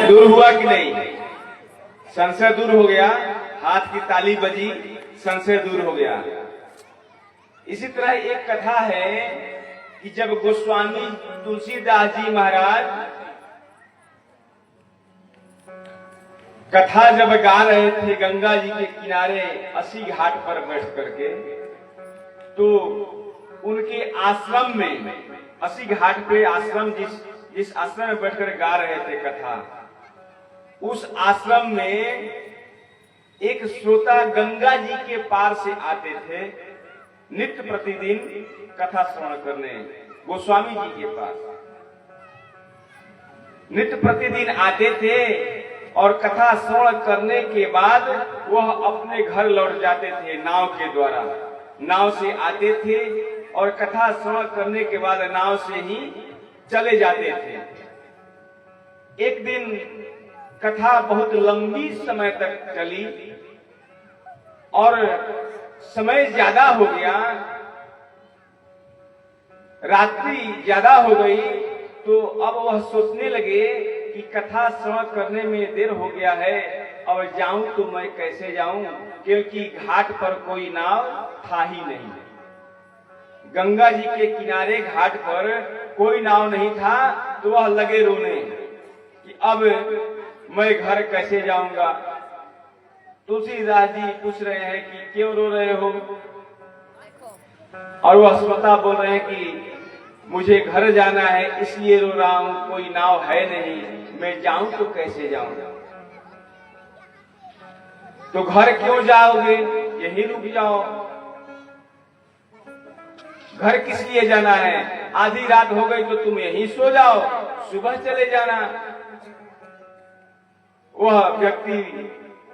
दूर हुआ कि नहीं? संशय दूर हो गया, हाथ की ताली बजी, संशय दूर हो गया। इसी तरह एक कथा है कि जब गोस्वामी तुलसीदास जी महाराज कथा जब गा रहे थे गंगा जी के किनारे अस्सी घाट पर बैठ करके, तो उनके आश्रम में, अस्सी घाट पे आश्रम जिस आश्रम में बैठकर गा रहे थे कथा, उस आश्रम में एक श्रोता गंगा जी के पार से आते थे नित्य प्रतिदिन कथा श्रवण करने गोस्वामी जी के पास। नित्य प्रतिदिन आते थे और कथा श्रवण करने के बाद वह अपने घर लौट जाते थे नाव के द्वारा। नाव से आते थे और कथा श्रवण करने के बाद नाव से ही चले जाते थे। एक दिन कथा बहुत लंबी समय तक चली और समय ज्यादा हो गया, रात्रि ज्यादा हो गई, तो अब वह सोचने लगे कि कथा श्रवण करने में देर हो गया है, अब जाऊं तो मैं कैसे जाऊं, क्योंकि घाट पर कोई नाव था ही नहीं। गंगा जी के किनारे घाट पर कोई नाव नहीं था, तो वह लगे रोने कि अब मैं घर कैसे जाऊंगा। तुलसीदास जी पूछ रहे हैं कि क्यों रो रहे हो, और वह श्रोता बोल रहे हैं कि मुझे घर जाना है इसलिए रो रहा हूं, कोई नाव है नहीं, मैं जाऊं तो कैसे जाऊं। तो घर क्यों जाओगे, यहीं रुक जाओ। घर किस लिए जाना है, आधी रात हो गई तो तुम यहीं सो जाओ, सुबह चले जाना। वह व्यक्ति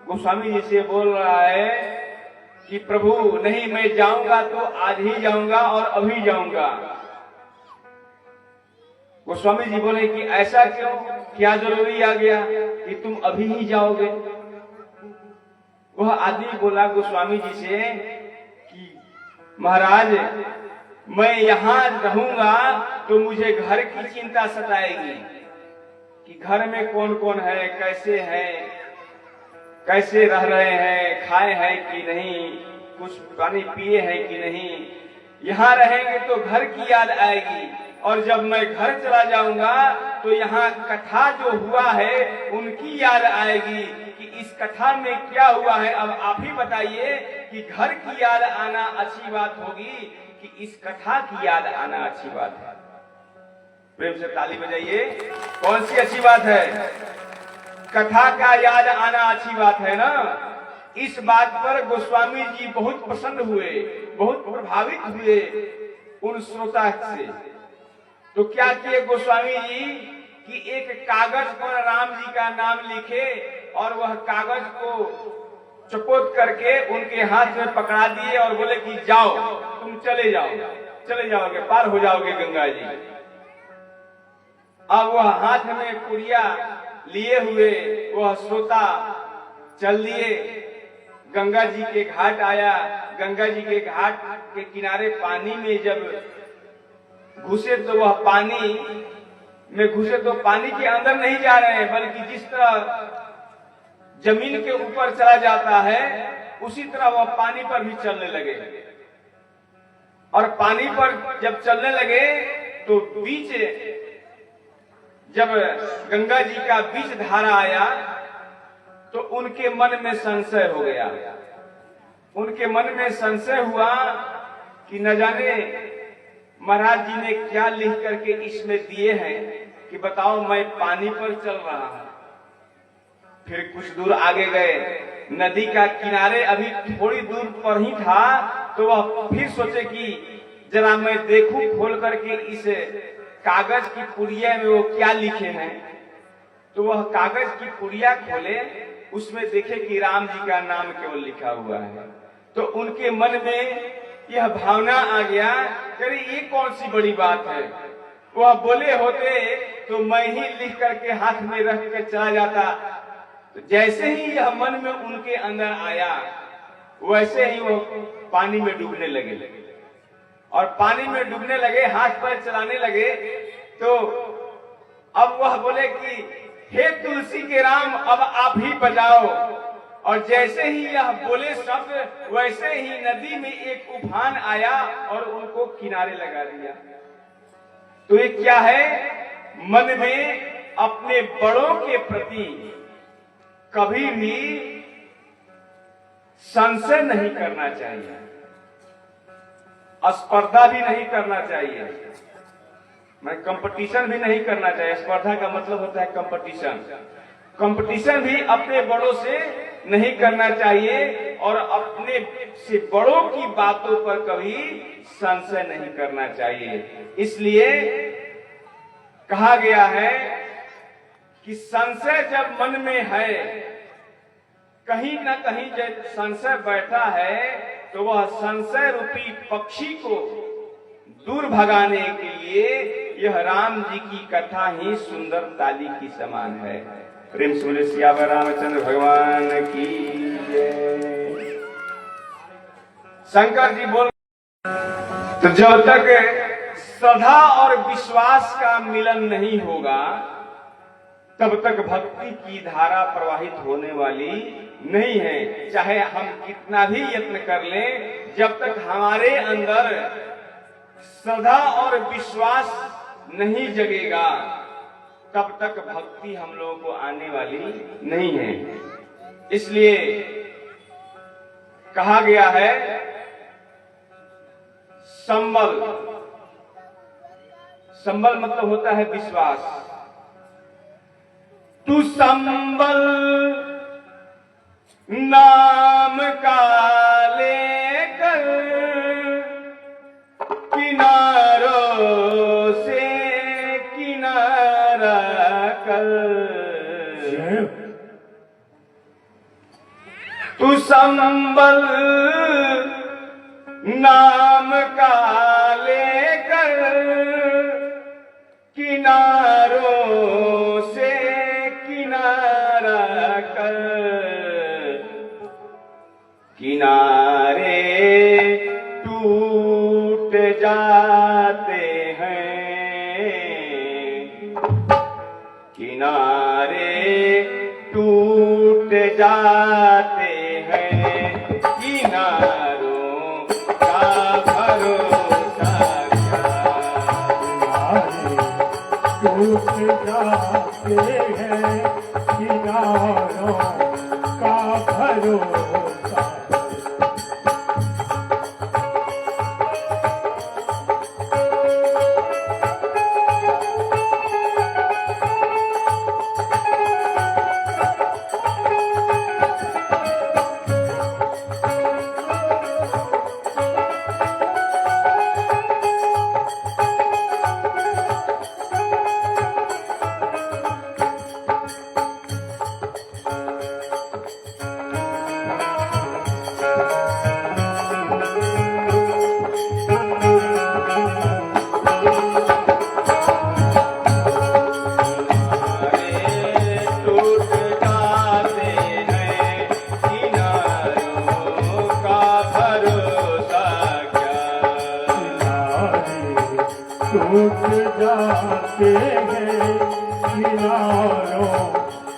गोस्वामी जी से बोल रहा है कि प्रभु नहीं, मैं जाऊंगा तो आज ही जाऊंगा और अभी जाऊंगा। गोस्वामी जी बोले कि ऐसा क्यों, क्या जरूरी आ गया कि तुम अभी ही जाओगे। वह आदमी बोला गोस्वामी जी से कि महाराज मैं यहां रहूंगा तो मुझे घर की चिंता सताएगी कि घर में कौन कौन है, कैसे है, कैसे रह रहे हैं, खाए हैं कि नहीं, कुछ पानी पिए हैं कि नहीं। यहाँ रहेंगे तो घर की याद आएगी, और जब मैं घर चला जाऊंगा तो यहाँ कथा जो हुआ है उनकी याद आएगी कि इस कथा में क्या हुआ है। अब आप ही बताइए कि घर की याद आना अच्छी बात होगी कि इस कथा की याद आना अच्छी बात है। प्रेम से ताली बजाइए। कौन सी अच्छी बात है? कथा का याद आना अच्छी बात है ना। इस बात पर गोस्वामी जी बहुत प्रसन्न हुए, बहुत प्रभावित हुए उन श्रोता से। तो क्या किए गोस्वामी जी कि एक कागज पर राम जी का नाम लिखे और वह कागज को चपोत करके उनके हाथ में पकड़ा दिए और बोले कि जाओ, तुम चले जाओ, चले जाओगे, पार हो जाओगे गंगा जी। अब वह हाथ में पुड़िया लिए हुए वह श्रोता चल दिए, गंगा जी के घाट आया। गंगा जी के घाट के किनारे पानी में जब घुसे तो वह पानी में घुसे तो पानी के अंदर नहीं जा रहे हैं, बल्कि जिस तरह जमीन के ऊपर चला जाता है उसी तरह वह पानी पर भी चलने लगे। और पानी पर जब चलने लगे तो बीच, जब गंगा जी का बीच धारा आया तो उनके मन में संशय हो गया। उनके मन में संशय हुआ कि न जाने महाराज जी ने क्या लिख करके इसमें दिए हैं कि बताओ मैं पानी पर चल रहा हूं। फिर कुछ दूर आगे गए, नदी का किनारे अभी थोड़ी दूर पर ही था, तो वह फिर सोचे कि जरा मैं देखूं खोल करके इस कागज की पुड़िया में वो क्या लिखे हैं। तो वह कागज की पुड़िया खोले, उसमें देखे कि राम जी का नाम केवल लिखा हुआ है। तो उनके मन में यह भावना आ गया कि ये कौन सी बड़ी बात है। वह बोले होते तो मैं ही लिख करके हाथ में रख के चला जाता। तो जैसे ही यह मन में उनके अंदर आया वैसे ही वो पानी में डूबने लगे, और पानी में डूबने लगे, हाथ पैर चलाने लगे। तो अब वह बोले कि हे तुलसी के राम अब आप ही बजाओ। और जैसे ही यह बोले शब्द वैसे ही नदी में एक उफान आया और उनको किनारे लगा दिया। तो ये क्या है? मन में अपने बड़ों के प्रति कभी भी संशय नहीं करना चाहिए, स्पर्धा भी नहीं करना चाहिए, मैं कंपटीशन भी नहीं करना चाहिए। स्पर्धा का मतलब होता है कंपटीशन। कंपटीशन भी अपने बड़ों से नहीं करना चाहिए और अपने से बड़ों की बातों पर कभी संशय नहीं करना चाहिए। इसलिए कहा गया है कि संशय जब मन में है, कहीं न कहीं जब संशय बैठा है तो वह संशय रूपी पक्षी को दूर भगाने के लिए यह राम जी की कथा ही सुंदर ताली की समान है। प्रेम से सियावर रामचंद्र भगवान की जय। शंकर जी बोल, तो जब तक श्रद्धा और विश्वास का मिलन नहीं होगा तब तक भक्ति की धारा प्रवाहित होने वाली नहीं है। चाहे हम कितना भी यत्न कर लें, जब तक हमारे अंदर श्रद्धा और विश्वास नहीं जगेगा तब तक भक्ति हम लोगों को आने वाली नहीं है। इसलिए कहा गया है संबल, संबल मतलब होता है विश्वास। तू संबल नाम का लेकर किनारों से किनारा कर, तू संबल नाम का लेकर किनारों से किनारा कर, किनारे टूट जाते हैं, किनारे टूट जाते हैं, किनारों का भरोसा टूट जाते हैं, किनारों का भरोसा। टूट जाते हैं, किनारों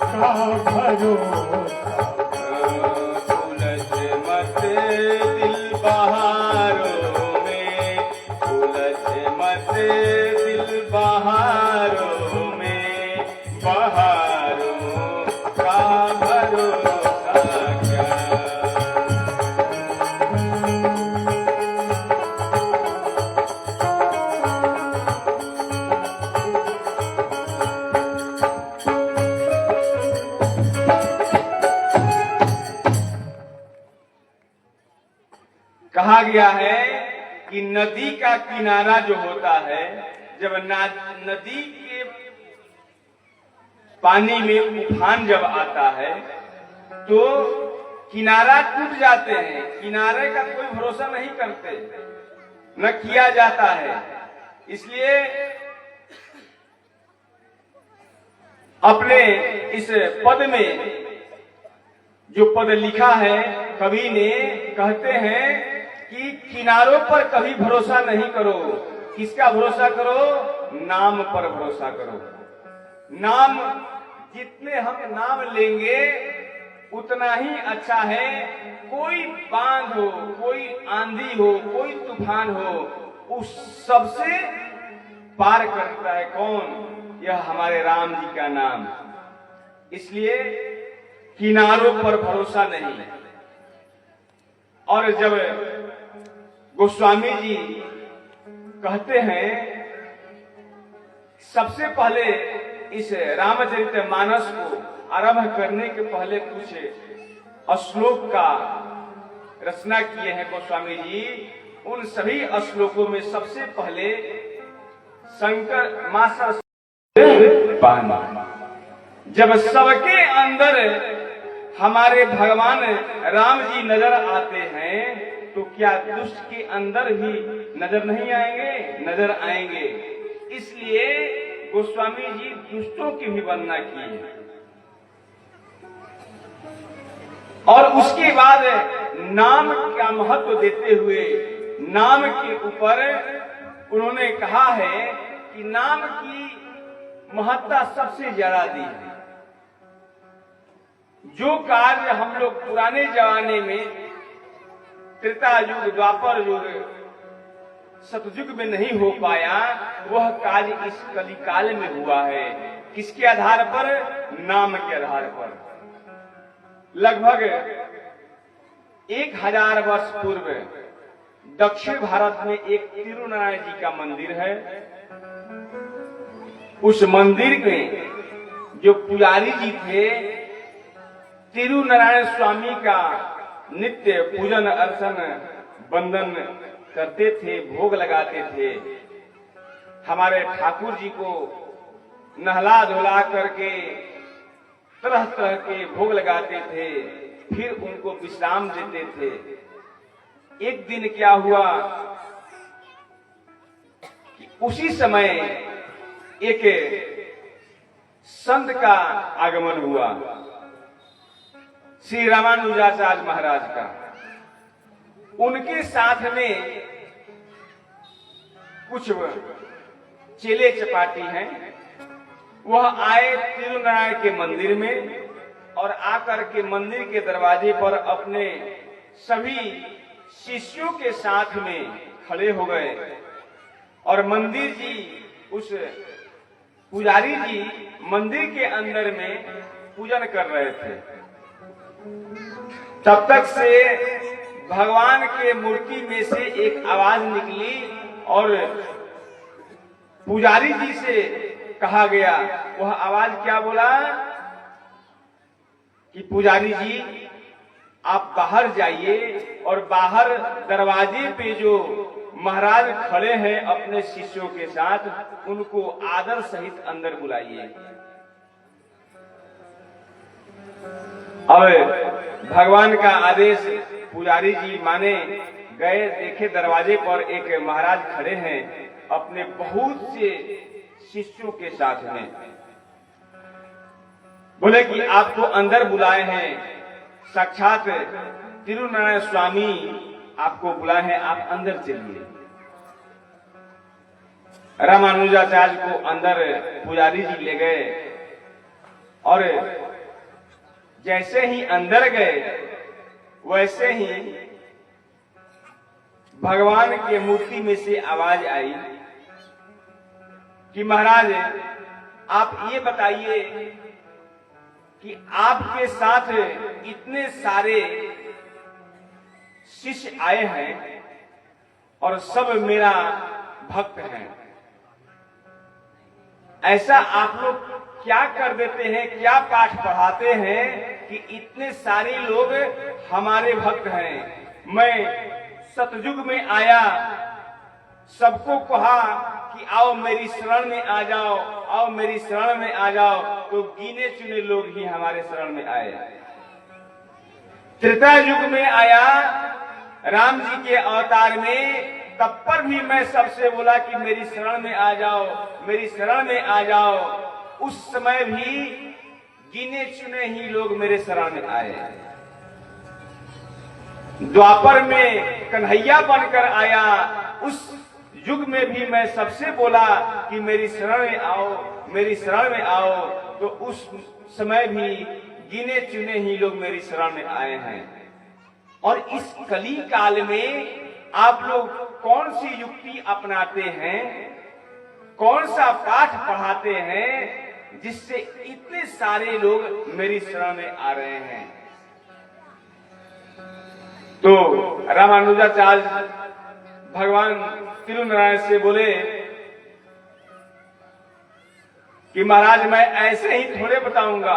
का भरोसा। उलझ मत दिल बहारों में, उलझ मत दिल बहारों में, बहारों का भरोसा क्या। कहा गया है कि नदी का किनारा जो होता है, जब नदी के पानी में उफान जब आता है तो किनारा टूट जाते हैं। किनारे का कोई भरोसा नहीं करते, न किया जाता है। इसलिए अपने इस पद में जो पद लिखा है कवि ने, कहते हैं कि किनारों पर कभी भरोसा नहीं करो। किसका भरोसा करो? नाम पर भरोसा करो। नाम जितने हम नाम लेंगे उतना ही अच्छा है। कोई बांध हो, कोई आंधी हो, कोई तूफान हो, उस सबसे पार करता है कौन? यह हमारे राम जी का नाम। इसलिए किनारों पर भरोसा नहीं। और जब गोस्वामी जी कहते हैं, सबसे पहले इस रामचरितमानस को आरंभ करने के पहले कुछ श्लोक का रचना किए हैं गोस्वामी जी। उन सभी श्लोकों में सबसे पहले शंकर मां सरस्वती, जब सबके अंदर हमारे भगवान राम जी नजर आते हैं तो क्या दुष्ट के अंदर भी नजर नहीं आएंगे? नजर आएंगे। इसलिए गोस्वामी जी दुष्टों की भी वंदना की है। और उसके बाद नाम का महत्व देते हुए नाम के ऊपर उन्होंने कहा है कि नाम की महत्ता सबसे ज्यादा दी है। जो कार्य हम लोग पुराने जमाने में त्रेता युग, द्वापर युग, सतयुग में नहीं हो पाया, वह कार्य इस कलिकाल में हुआ है। किसके आधार पर? नाम के आधार पर। लगभग 1000 वर्ष पूर्व दक्षिण भारत में एक तिरुनारायण जी का मंदिर है। उस मंदिर में जो पुजारी जी थे, तिरुनारायण स्वामी का नित्य पूजन अर्चन वंदन करते थे, भोग लगाते थे। हमारे ठाकुर जी को नहला धुला करके तरह तरह के भोग लगाते थे, फिर उनको विश्राम देते थे। एक दिन क्या हुआ कि उसी समय एक संत का आगमन हुआ, श्री रामानुजाचार्य महाराज का। उनके साथ में कुछ चेले चपाटी हैं, वह आए तिरुनारायण के मंदिर में और आकर के मंदिर के दरवाजे पर अपने सभी शिष्यों के साथ में खड़े हो गए। और मंदिर जी, उस पुजारी जी मंदिर के अंदर में पूजन कर रहे थे। तब तक से भगवान के मूर्ति में से एक आवाज निकली और पुजारी जी से कहा गया। वह आवाज क्या बोला कि पुजारी जी आप बाहर जाइए और बाहर दरवाजे पे जो महाराज खड़े हैं अपने शिष्यों के साथ, उनको आदर सहित अंदर बुलाइए। अब भगवान का आदेश पुजारी जी माने गए। देखे दरवाजे पर एक महाराज खड़े हैं अपने बहुत से शिष्यों के साथ में। बोले कि आपको अंदर बुलाए हैं, साक्षात तिरुनारायण स्वामी आपको बुलाए हैं, आप अंदर चलिए। रामानुजाचार्य को अंदर पुजारी जी ले गए और जैसे ही अंदर गए वैसे ही भगवान के मूर्ति में से आवाज आई कि महाराज आप ये बताइए कि आपके साथ इतने सारे शिष्य आए हैं और सब मेरा भक्त हैं, ऐसा आप लोग क्या कर देते हैं, क्या पाठ पढ़ाते हैं कि इतने सारे लोग हमारे भक्त हैं। मैं सतयुग में आया, सबको कहा कि आओ मेरी शरण में आ जाओ, आओ मेरी शरण में आ जाओ, तो गिने चुने लोग ही हमारे शरण में आए। त्रेता युग में आया राम जी के अवतार में, तब पर भी मैं सबसे बोला कि मेरी शरण में आ जाओ, मेरी शरण में आ जाओ। उस समय भी गिने चुने ही लोग मेरे शरण में आए। द्वापर में कन्हैया बनकर आया, उस युग में भी मैं सबसे बोला कि मेरी शरण में आओ, मेरी शरण में आओ, तो उस समय भी गिने चुने ही लोग मेरी शरण में आए हैं। और इस कली काल में आप लोग कौन सी युक्ति अपनाते हैं, कौन सा पाठ पढ़ाते हैं जिससे इतने सारे लोग मेरी शरण में आ रहे हैं। तो रामानुजाचार्य भगवान तिरुनारायण से बोले कि महाराज मैं ऐसे ही थोड़े बताऊंगा,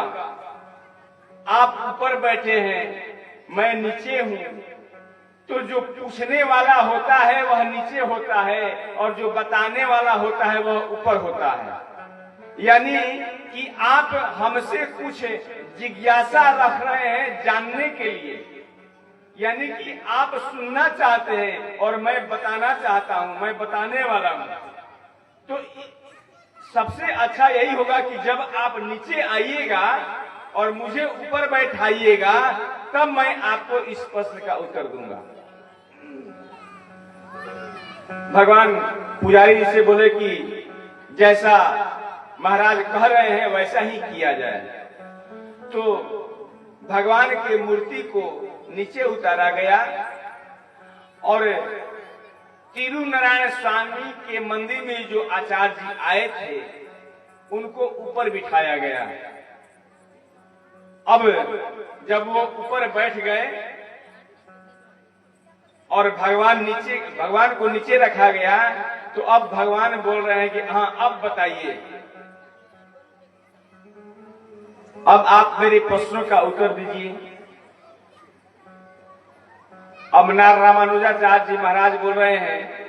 आप ऊपर बैठे हैं, मैं नीचे हूं, तो जो पूछने वाला होता है वह नीचे होता है और जो बताने वाला होता है वह ऊपर होता है। यानी कि आप हमसे कुछ जिज्ञासा रख रहे हैं जानने के लिए, यानी कि आप सुनना चाहते हैं और मैं बताना चाहता हूं, मैं बताने वाला हूं। तो सबसे अच्छा यही होगा कि जब आप नीचे आइएगा और मुझे ऊपर बैठाइएगा, तब मैं आपको इस प्रश्न का उत्तर दूंगा। भगवान पुजारी जी से बोले कि जैसा महाराज कह रहे हैं वैसा ही किया जाए। तो भगवान की मूर्ति को नीचे उतारा गया और तिरुनारायण स्वामी के मंदिर में जो आचार्य जी आए थे उनको ऊपर बिठाया गया। अब जब वो ऊपर बैठ गए और भगवान को नीचे रखा गया, तो अब भगवान बोल रहे हैं कि हाँ अब बताइए, अब आप मेरे प्रश्नों का उत्तर दीजिए। अब रामानुजाचार्य जी महाराज बोल रहे हैं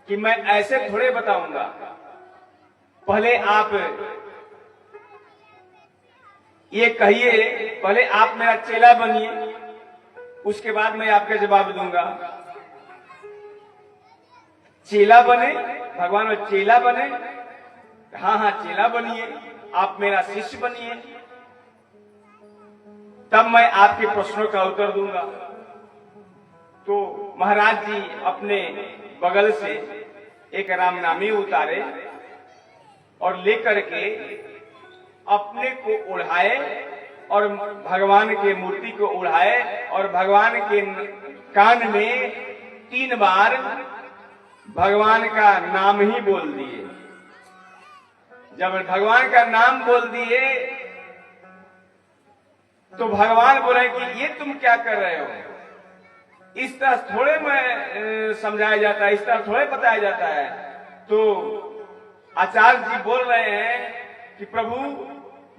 कि मैं ऐसे थोड़े बताऊंगा, पहले आप ये कहिए, पहले आप मेरा चेला बनिए, उसके बाद मैं आपका जवाब दूंगा। चेला बने, भगवान में चेला बने, हाँ हाँ चेला बनिए, आप मेरा शिष्य बनिए, तब मैं आपके प्रश्नों का उत्तर दूंगा। तो महाराज जी अपने बगल से एक रामनामी उतारे और लेकर के अपने को उड़ाए और भगवान के मूर्ति को उड़ाए और भगवान के कान में 3 बार भगवान का नाम ही बोल दिए। जब भगवान का नाम बोल दिए तो भगवान बोले कि ये तुम क्या कर रहे हो, इस तरह थोड़े में समझाया जाता है, इस तरह थोड़े बताया जाता है। तो आचार्य जी बोल रहे हैं कि प्रभु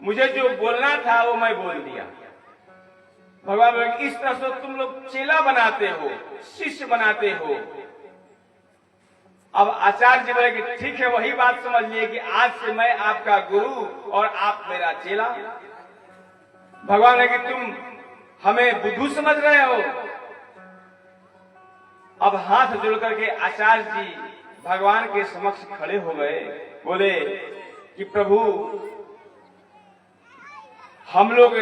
मुझे जो बोलना था वो मैं बोल दिया। भगवान बोले इस तरह से तुम लोग चेला बनाते हो, शिष्य बनाते हो। अब आचार्य जी बोले कि ठीक है, वही बात समझ लिए कि आज से मैं आपका गुरु और आप मेरा चेला। भगवान बोले कि तुम हमें बुद्धू समझ रहे हो। अब हाथ जोड़ करके आचार्य जी भगवान के समक्ष खड़े हो गए, बोले कि प्रभु हम लोग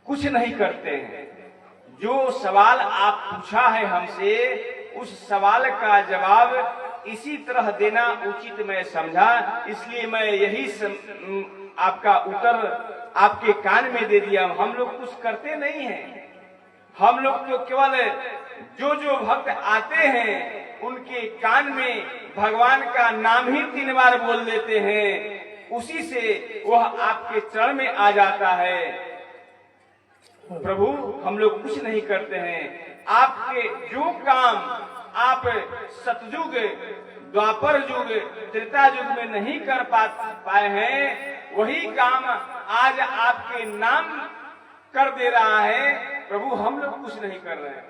कुछ नहीं करते हैं, जो सवाल आप पूछा है हमसे उस सवाल का जवाब इसी तरह देना उचित मैं समझा, इसलिए मैं यही आपका उत्तर आपके कान में दे दिया। हम लोग कुछ करते नहीं हैं, हम लोग तो केवल जो भक्त आते हैं उनके कान में भगवान का नाम ही 3 बार बोल देते हैं, उसी से वह आपके चरण में आ जाता है। प्रभु हम लोग कुछ नहीं करते हैं, आपके जो काम आप सतयुग, द्वापर युग, त्रेता युग में नहीं कर पाए हैं, वही काम आज आपके नाम कर दे रहा है। प्रभु हम लोग कुछ नहीं कर रहे हैं।